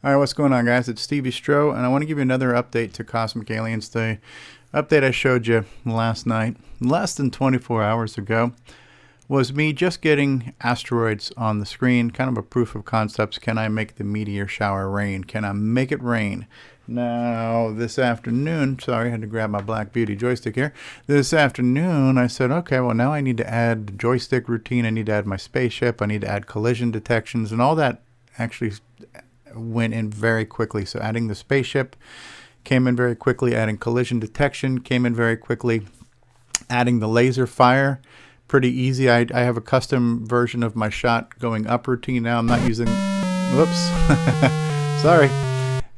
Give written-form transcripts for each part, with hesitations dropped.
All right, what's going on, guys? It's CoCo, and I want to give you another update to Cosmic Aliens. The update I showed you last night, less than 24 hours ago, was me just getting asteroids on the screen, kind of a proof of concepts. Can I make the meteor shower rain? Can I make it rain? Now, this afternoon, sorry, I had to grab my Black Beauty joystick here. This afternoon, I said, okay, well, now I need to add the joystick routine. I need to add my spaceship. I need to add collision detections, and all that actually went in very quickly. So adding the spaceship came in very quickly. Adding collision detection came in very quickly. Adding the laser fire, pretty easy. I have a custom version of my shot going up routine now. I'm not using, whoops, sorry.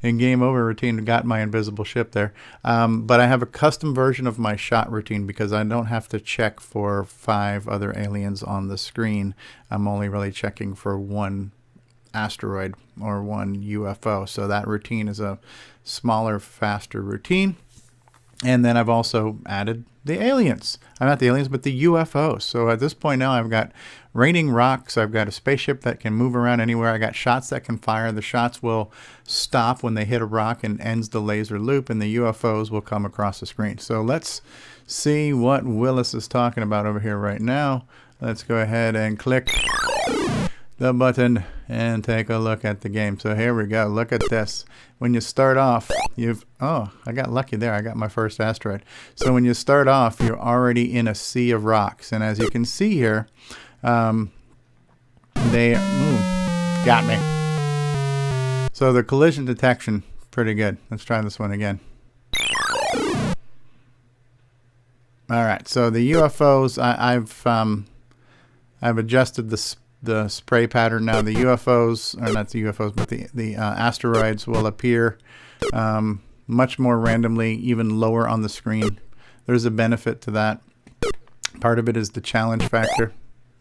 In game over routine, got my invisible ship there. But I have a custom version of my shot routine because I don't have to check for 5 other aliens on the screen. I'm only really checking for one asteroid or one UFO. So that routine is a smaller, faster routine. And then I've also added the aliens. Not the aliens, but the UFOs. So at this point now, I've got raining rocks. I've got a spaceship that can move around anywhere. I got shots that can fire. The shots will stop when they hit a rock and ends the laser loop, and the UFOs will come across the screen. So let's see what Willis is talking about over here right now. Let's go ahead and click the button and take a look at the game. So here we go. Look at this. When you start off, I got lucky there. I got my first asteroid. So when you start off, you're already in a sea of rocks. And as you can see here, they got me. So the collision detection, pretty good. Let's try this one again. All right. So the UFOs, I've adjusted the spray pattern now. The UFOs, or not the UFOs, but the asteroids will appear much more randomly, even lower on the screen. There's a benefit to that. Part of it is the challenge factor.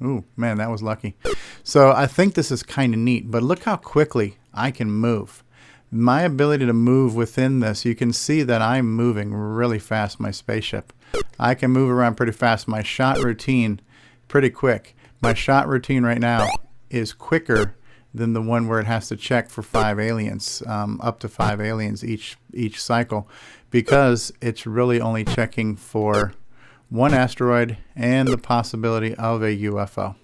Ooh, man, that was lucky. So I think this is kind of neat, but look how quickly I can move. My ability to move within this, you can see that I'm moving really fast, my spaceship. I can move around pretty fast. My shot routine, pretty quick. My shot routine right now is quicker than the one where it has to check for 5 aliens, up to 5 aliens each cycle, because it's really only checking for one asteroid and the possibility of a UFO.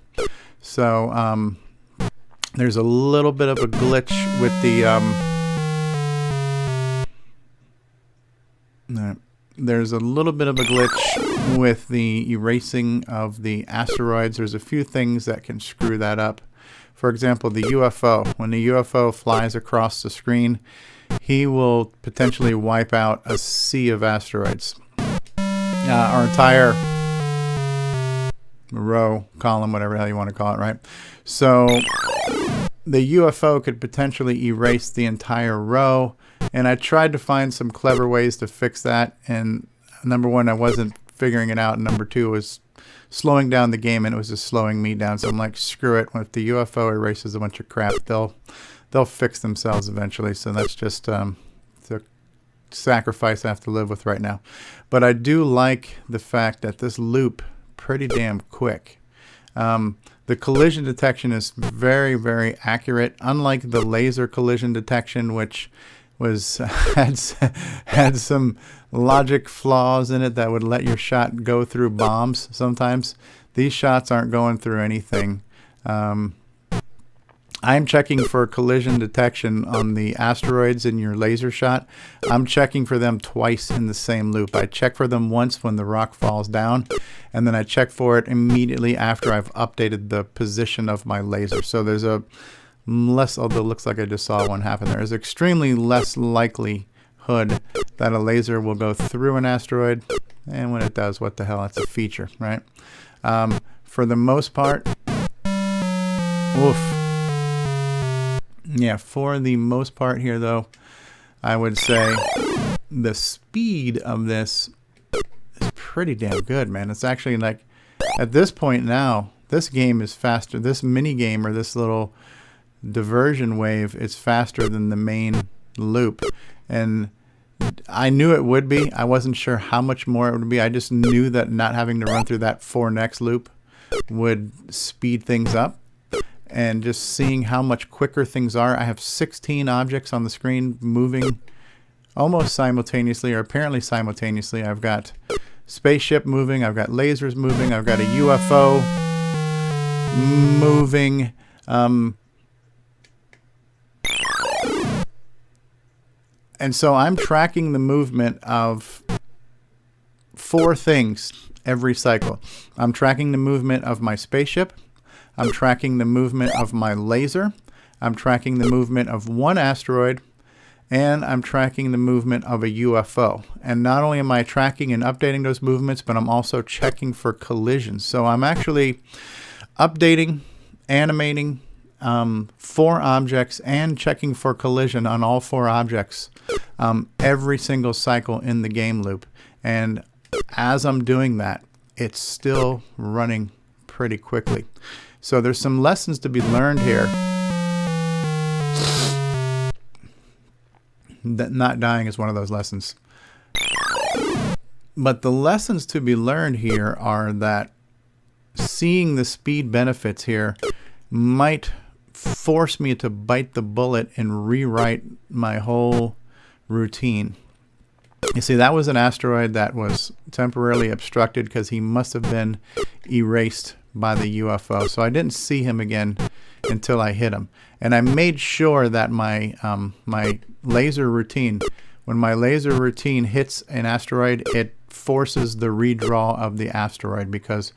So there's a little bit of a glitch with the with the erasing of the asteroids. There's a few things that can screw that up. For example, the UFO. When the UFO flies across the screen, he will potentially wipe out a sea of asteroids. Our entire row, column, whatever the hell you want to call it, right? So the UFO could potentially erase the entire row, and I tried to find some clever ways to fix that, and number one, I wasn't figuring it out, and number two was slowing down the game, and it was just slowing me down. So I'm like, screw it. If the UFO erases a bunch of crap, they'll fix themselves eventually. So that's just the sacrifice I have to live with right now. But I do like the fact that this loop pretty damn quick. The collision detection is very, very accurate, unlike the laser collision detection, which had some logic flaws in it that would let your shot go through bombs sometimes. These shots aren't going through anything. I'm checking for collision detection on the asteroids in your laser shot. I'm checking for them twice in the same loop. I check for them once when the rock falls down, and then I check for it immediately after I've updated the position of my laser. So there's a less, although it looks like I just saw one happen there, is extremely less likelihood that a laser will go through an asteroid. And when it does, what the hell, that's a feature, right? For the most part, yeah, for the most part here, though, I would say the speed of this is pretty damn good, man. It's actually like, at this point now, this game is faster. This mini game, or this little diversion wave, is faster than the main loop. And I knew it would be. I wasn't sure how much more it would be. I just knew that not having to run through that 4 next loop would speed things up. and just seeing how much quicker things are. I have 16 objects on the screen moving almost simultaneously, or apparently simultaneously. I've got spaceship moving, I've got lasers moving, I've got a UFO moving. And so I'm tracking the movement of 4 things every cycle. I'm tracking the movement of my spaceship. I'm tracking the movement of my laser. I'm tracking the movement of 1 asteroid. And I'm tracking the movement of a UFO. And not only am I tracking and updating those movements, but I'm also checking for collisions. So I'm actually updating, animating 4 objects and checking for collision on all 4 objects every single cycle in the game loop. And as I'm doing that, it's still running pretty quickly. So there's some lessons to be learned here. That not dying is one of those lessons. But the lessons to be learned here are that seeing the speed benefits here might force me to bite the bullet and rewrite my whole routine. You see, that was an asteroid that was temporarily obstructed because he must have been erased by the UFO. So I didn't see him again until I hit him. And I made sure that my my laser routine, when my laser routine hits an asteroid, it forces the redraw of the asteroid, because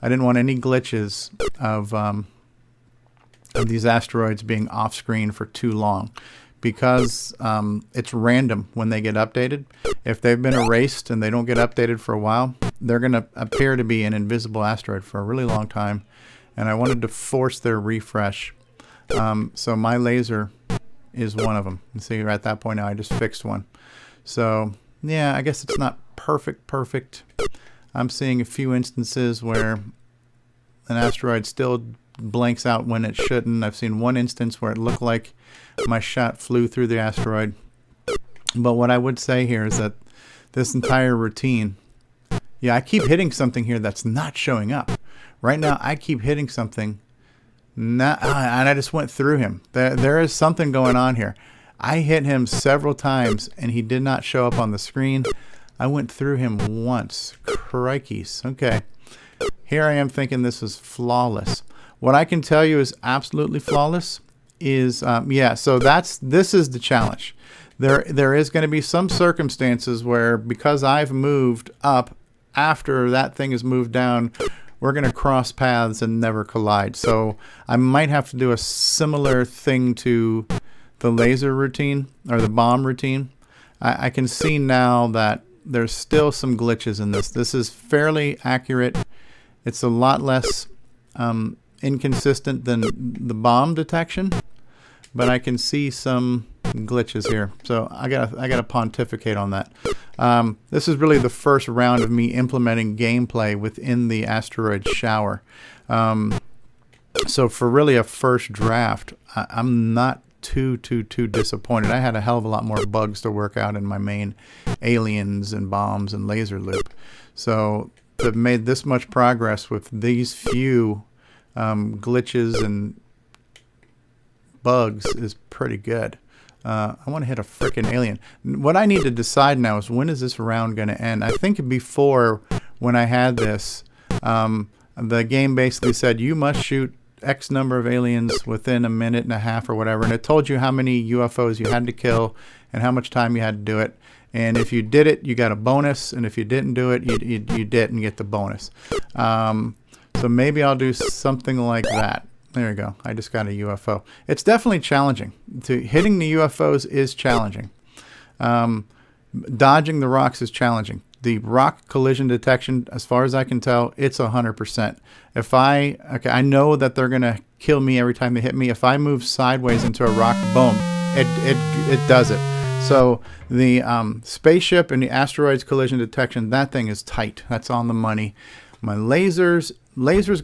I didn't want any glitches of these asteroids being off screen for too long, because it's random when they get updated. If they've been erased and they don't get updated for a while, they're going to appear to be an invisible asteroid for a really long time, and I wanted to force their refresh. So my laser is one of them. And see, at that point now, I just fixed one. So yeah, I guess it's not perfect. I'm seeing a few instances where an asteroid still blanks out when it shouldn't. I've seen one instance where it looked like my shot flew through the asteroid. But what I would say here is that this entire routine, yeah, I keep hitting something here that's not showing up. Right now, I keep hitting something, and I just went through him. There is something going on here. I hit him several times, and he did not show up on the screen. I went through him once. Crikeys. Okay. Here I am thinking this is flawless. What I can tell you is absolutely flawless is, so this is the challenge. There is going to be some circumstances where, because I've moved up after that thing has moved down, we're going to cross paths and never collide. So I might have to do a similar thing to the laser routine or the bomb routine. I can see now that there's still some glitches in this. This is fairly accurate. It's a lot less inconsistent than the bomb detection, but I can see some glitches here. So I gotta pontificate on that. This is really the first round of me implementing gameplay within the asteroid shower. So for really a first draft, I'm not too disappointed. I had a hell of a lot more bugs to work out in my main aliens and bombs and laser loop. So to have made this much progress with these few glitches and bugs is pretty good. I want to hit a freaking alien. What I need to decide now is, when is this round going to end? I think before, when I had this, the game basically said you must shoot X number of aliens within a minute and a half or whatever, and it told you how many UFOs you had to kill and how much time you had to do it. And if you did it, you got a bonus, and if you didn't do it, you didn't get the bonus. So maybe I'll do something like that. There you go. I just got a UFO. It's definitely challenging. Hitting the UFOs is challenging. Dodging the rocks is challenging. The rock collision detection, as far as I can tell, it's 100%. I know that they're gonna kill me every time they hit me. If I move sideways into a rock, boom, it does it. So the spaceship and the asteroids collision detection, that thing is tight. That's on the money. My lasers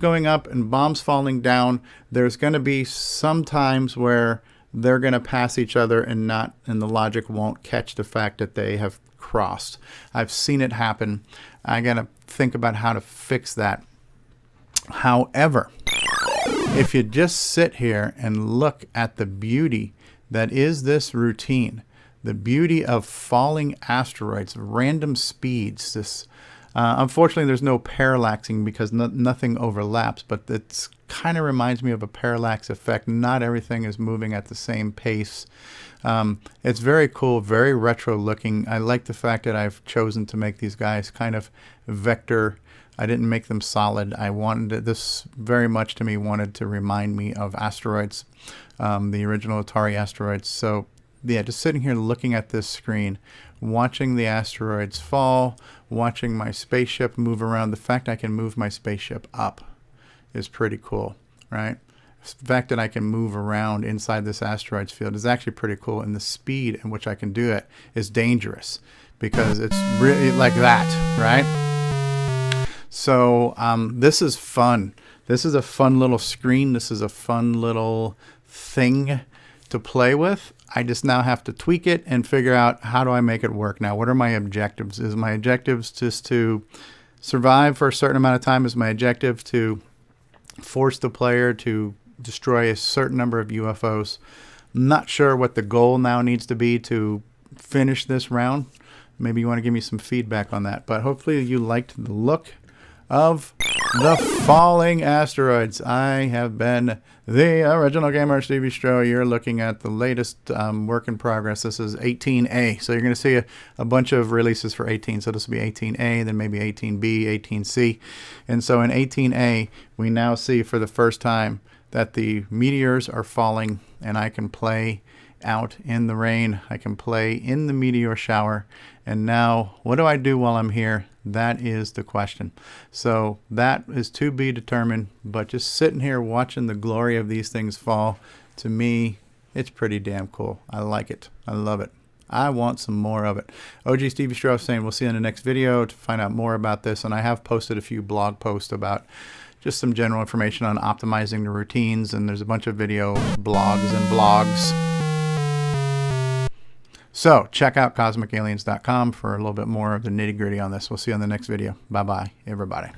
going up and bombs falling down, there's going to be some times where they're going to pass each other and the logic won't catch the fact that they have crossed. I've seen it happen. I got to think about how to fix that. However, if you just sit here and look at the beauty that is this routine, the beauty of falling asteroids, random speeds, this unfortunately there's no parallaxing because nothing overlaps, but it's kind of reminds me of a parallax effect. Not everything is moving at the same pace. It's very cool, very retro looking. I like the fact that I've chosen to make these guys kind of vector. I didn't make them solid. I wanted this very much to me wanted to remind me of asteroids, the original Atari asteroids. So yeah, just sitting here looking at this screen, watching the asteroids fall, watching my spaceship move around. The fact I can move my spaceship up is pretty cool, right? The fact that I can move around inside this asteroids field is actually pretty cool, and the speed in which I can do it is dangerous because it's really like that, right? So this is fun. This is a fun little screen. This is a fun little thing to play with. I just now have to tweak it and figure out how do I make it work. Now, what are my objectives? Is my objectives just to survive for a certain amount of time? Is my objective to force the player to destroy a certain number of UFOs? I'm not sure what the goal now needs to be to finish this round. Maybe you want to give me some feedback on that. But hopefully you liked the look of the falling asteroids. I have been the original gamer, asteviestrow. You're looking at the latest work in progress. This is 18A. So you're going to see a bunch of releases for 18. So this will be 18A, then maybe 18B, 18C. And so in 18A, we now see for the first time that the meteors are falling, and I can play out in the rain. I can play in the meteor shower. And now, what do I do while I'm here? That is the question. So that is to be determined, but just sitting here watching the glory of these things fall, to me, it's pretty damn cool. I like it. I love it. I want some more of it. ogStevieStrow saying we'll see you in the next video to find out more about this. And I have posted a few blog posts about just some general information on optimizing the routines, and there's a bunch of video blogs and vlogs. So check out CosmicAliens.com for a little bit more of the nitty-gritty on this. We'll see you on the next video. Bye-bye, everybody.